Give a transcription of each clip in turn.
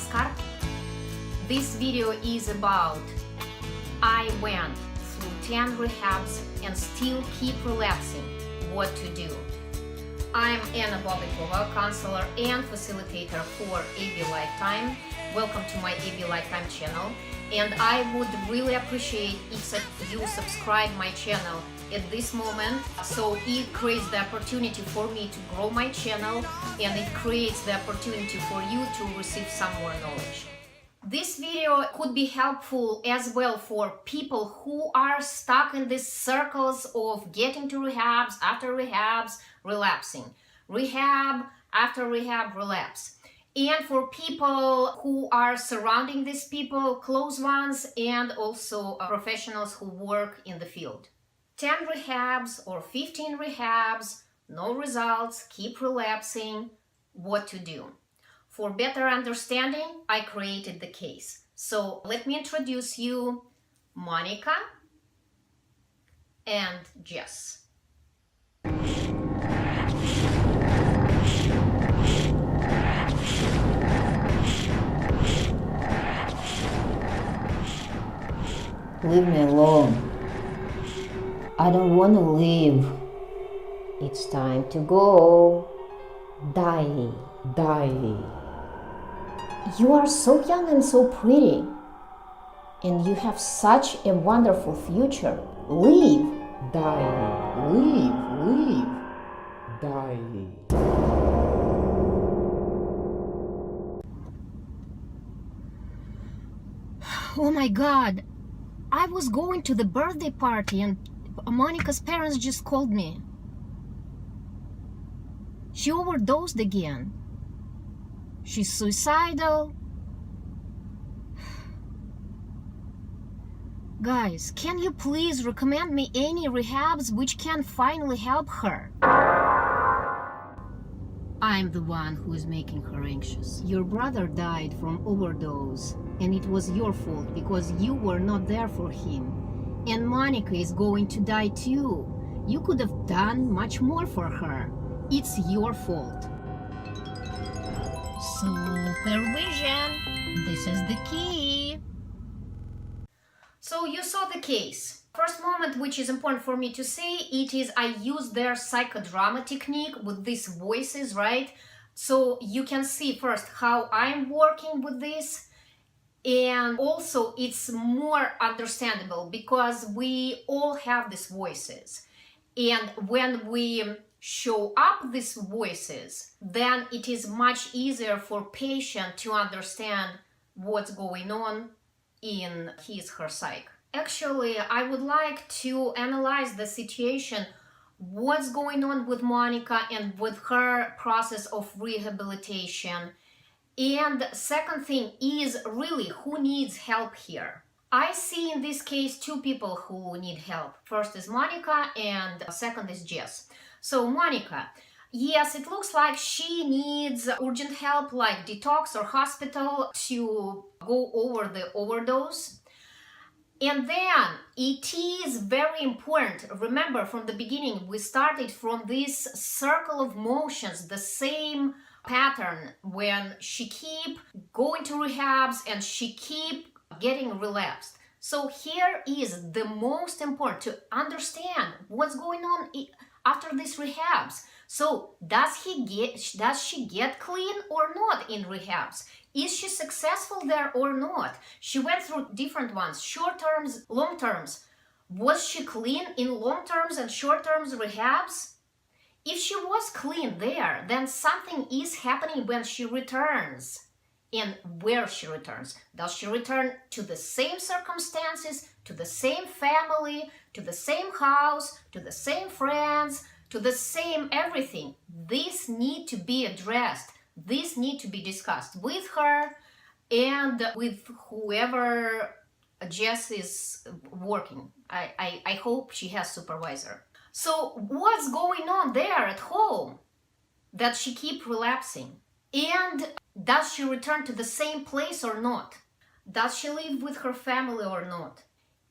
Namaskar. This video is about I went through 10 rehabs and still keep relapsing. What to do? I'm Anna Bobikova, counselor and facilitator for AB Lifetime. Welcome to my AB Lifetime channel. And I would really appreciate if you subscribe my channel at this moment, so it creates the opportunity for me to grow my channel and it creates the opportunity for you to receive some more knowledge. This video could be helpful as well for people who are stuck in these circles of getting to rehabs, after rehabs, relapsing. Rehab, after rehab, relapse. And for people who are surrounding these people, close ones, and also professionals who work in the field. 10 rehabs or 15 rehabs, no results, keep relapsing, what to do? For better understanding, I created the case. So let me introduce you Monica and Jess. Leave me alone. I don't want to leave. It's time to go. Die. You are so young and so pretty. And you have such a wonderful future. Leave. Die. Leave. Die. Oh my God. I was going to the birthday party and Monica's parents just called me. She overdosed again. She's suicidal. Guys, can you please recommend me any rehabs which can finally help her? I'm the one who is making her anxious. Your brother died from overdose, and it was your fault because you were not there for him. And Monica is going to die too. You could have done much more for her. It's your fault. Supervision. This is the key. So you saw the case. First moment which is important for me to say, it is I use their psychodrama technique with these voices, right? So you can see first how I'm working with this. And also it's more understandable because we all have these voices. And when we show up these voices, then it is much easier for patient to understand what's going on in her psyche. Actually, I would like to analyze the situation, what's going on with Monica and with her process of rehabilitation. And second thing is really who needs help here. I see in this case two people who need help. First is Monica and second is Jess. So Monica, yes, it looks like she needs urgent help like detox or hospital to go over the overdose. And then it is very important. Remember from the beginning, we started from this circle of motions, the same pattern when she keep going to rehabs and she keep getting relapsed. So here is the most important to understand what's going on after these rehabs. So does she get clean or not in rehabs? Is she successful there or not? She went through different ones, short terms, long terms. Was she clean in long terms and short terms rehabs? If she was clean there, then something is happening when she returns. And where she returns. Does she return to the same circumstances, to the same family, to the same house, to the same friends, to the same everything? This need to be addressed. This need to be discussed with her and with whoever Jess is working. I hope she has supervisor. So what's going on there at home that she keep relapsing? And does she return to the same place or not? Does she live with her family or not?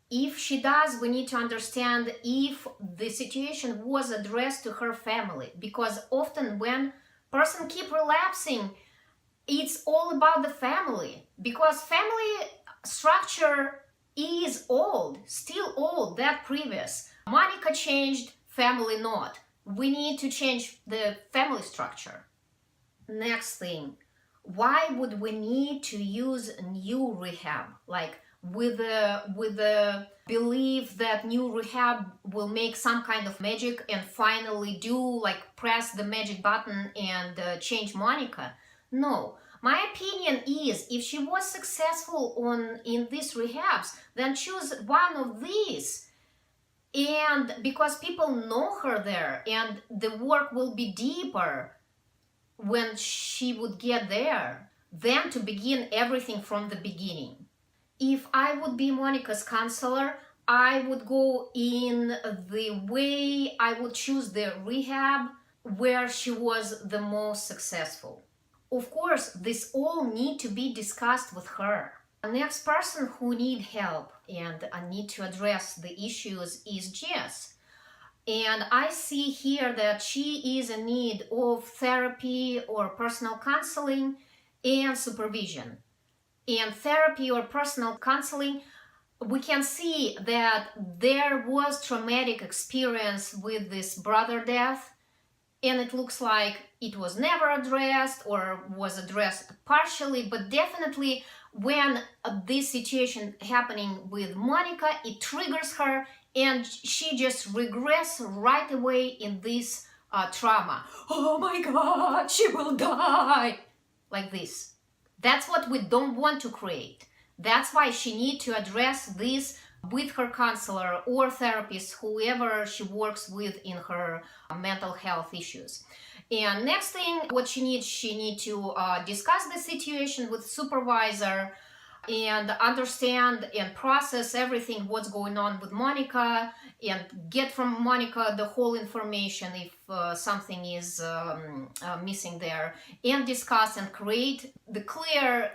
If she does, we need to understand if the situation was addressed to her family, because often when person keep relapsing, It's all about the family, because family structure is old, still old, that previous. Monica changed, family not. We need to change the family structure. Next thing, why would we need to use new rehab? Like with the belief that new rehab will make some kind of magic and finally press the magic button and change Monica? No. My opinion is, if she was successful in these rehabs, then choose one of these. And because people know her there and the work will be deeper when she would get there, than to begin everything from the beginning. If I would be Monica's counselor, I would go in the way I would choose the rehab where she was the most successful. Of course, this all need to be discussed with her. The next person who need help and need to address the issues is Jess. And I see here that she is in need of therapy or personal counseling and supervision. In therapy or personal counseling, we can see that there was traumatic experience with this brother death, and it looks like it was never addressed or was addressed partially, but definitely when this situation happening with Monica, it triggers her and she just regress right away in this trauma. Oh my God, she will die! Like this. That's what we don't want to create. That's why she needs to address this with her counselor or therapist, whoever she works with in her mental health issues. And next thing, what she needs to discuss the situation with supervisor and understand and process everything what's going on with Monica and get from Monica the whole information if something is missing there, and discuss and create the clear.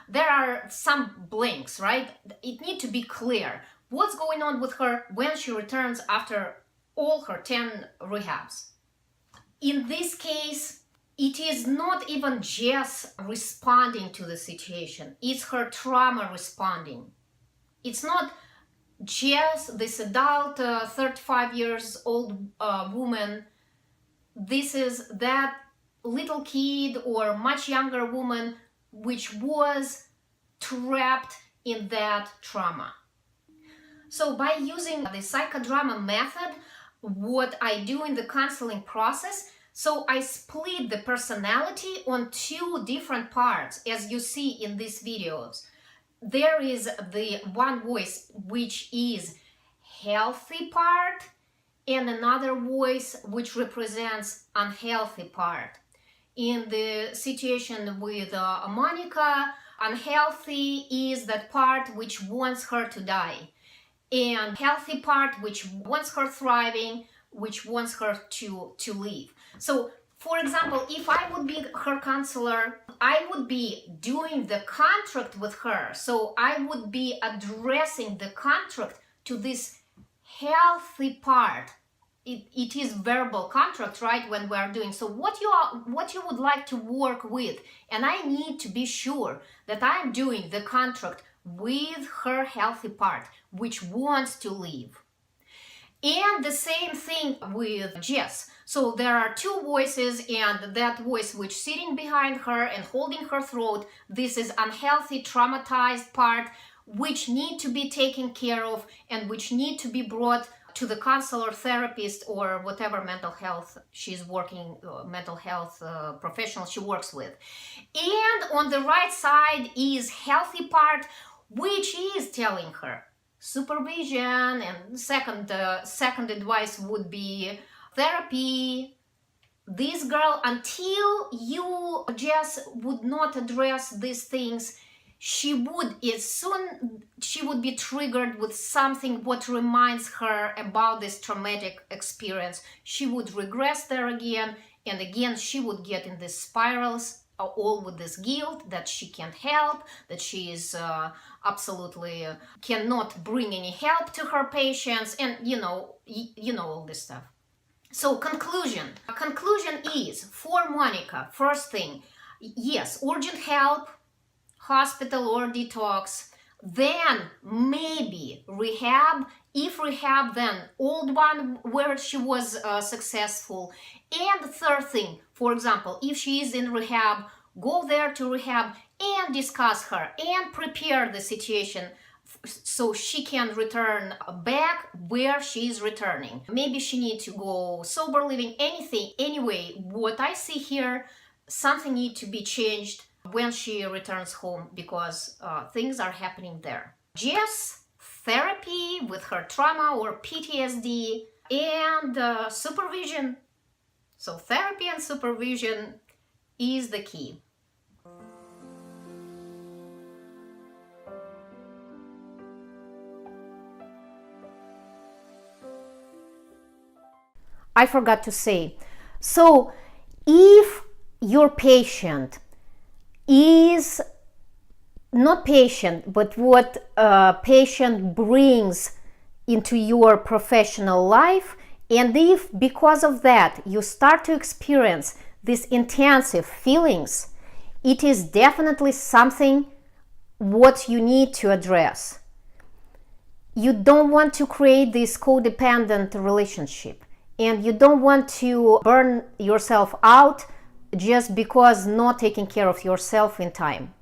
There are some blanks, right? It needs to be clear what's going on with her when she returns after all her 10 rehabs. In this case, it is not even Jess responding to the situation. It's her trauma responding. It's not Jess, this adult, 35 years old woman. This is that little kid or much younger woman which was trapped in that trauma. So by using the psychodrama method, what I do in the counseling process, so I split the personality on 2 different parts, as you see in these videos. There is the one voice which is healthy part and another voice which represents unhealthy part. In the situation with Monica, unhealthy is that part which wants her to die, and healthy part which wants her thriving, which wants her to live. So, for example, if I would be her counselor, I would be doing the contract with her. So I would be addressing the contract to this healthy part. It is verbal contract, right, when we are doing. So what you would like to work with, and I need to be sure that I'm doing the contract with her healthy part, which wants to live. And the same thing with Jess. So there are 2 voices, and that voice which sitting behind her and holding her throat, this is unhealthy, traumatized part, which need to be taken care of and which need to be brought to the counselor, therapist, or whatever mental health she's working, mental health professional she works with. And on the right side is healthy part, which is telling her supervision, and second advice would be therapy. This girl, until you just would not address these things, she would be triggered with something what reminds her about this traumatic experience. She would regress there again, and again she would get in these spirals, all with this guilt that she can't help, that she is absolutely cannot bring any help to her patients, and you know all this stuff. So conclusion is, for Monica, first thing, Yes, urgent help, hospital or detox, then maybe rehab. If rehab, then old one where she was successful. And the third thing, for example, if she is in rehab, go there to rehab and discuss her and prepare the situation so she can return back where she is returning. Maybe she needs to go sober living, anything. Anyway, what I see here, something needs to be changed when she returns home because things are happening there. Jess, therapy with her trauma or PTSD, and supervision. So therapy and supervision is the key. I forgot to say. So if your patient is not patient, but what a patient brings into your professional life, and if because of that you start to experience these intensive feelings, it is definitely something what you need to address. You don't want to create this codependent relationship, and you don't want to burn yourself out just because not taking care of yourself in time.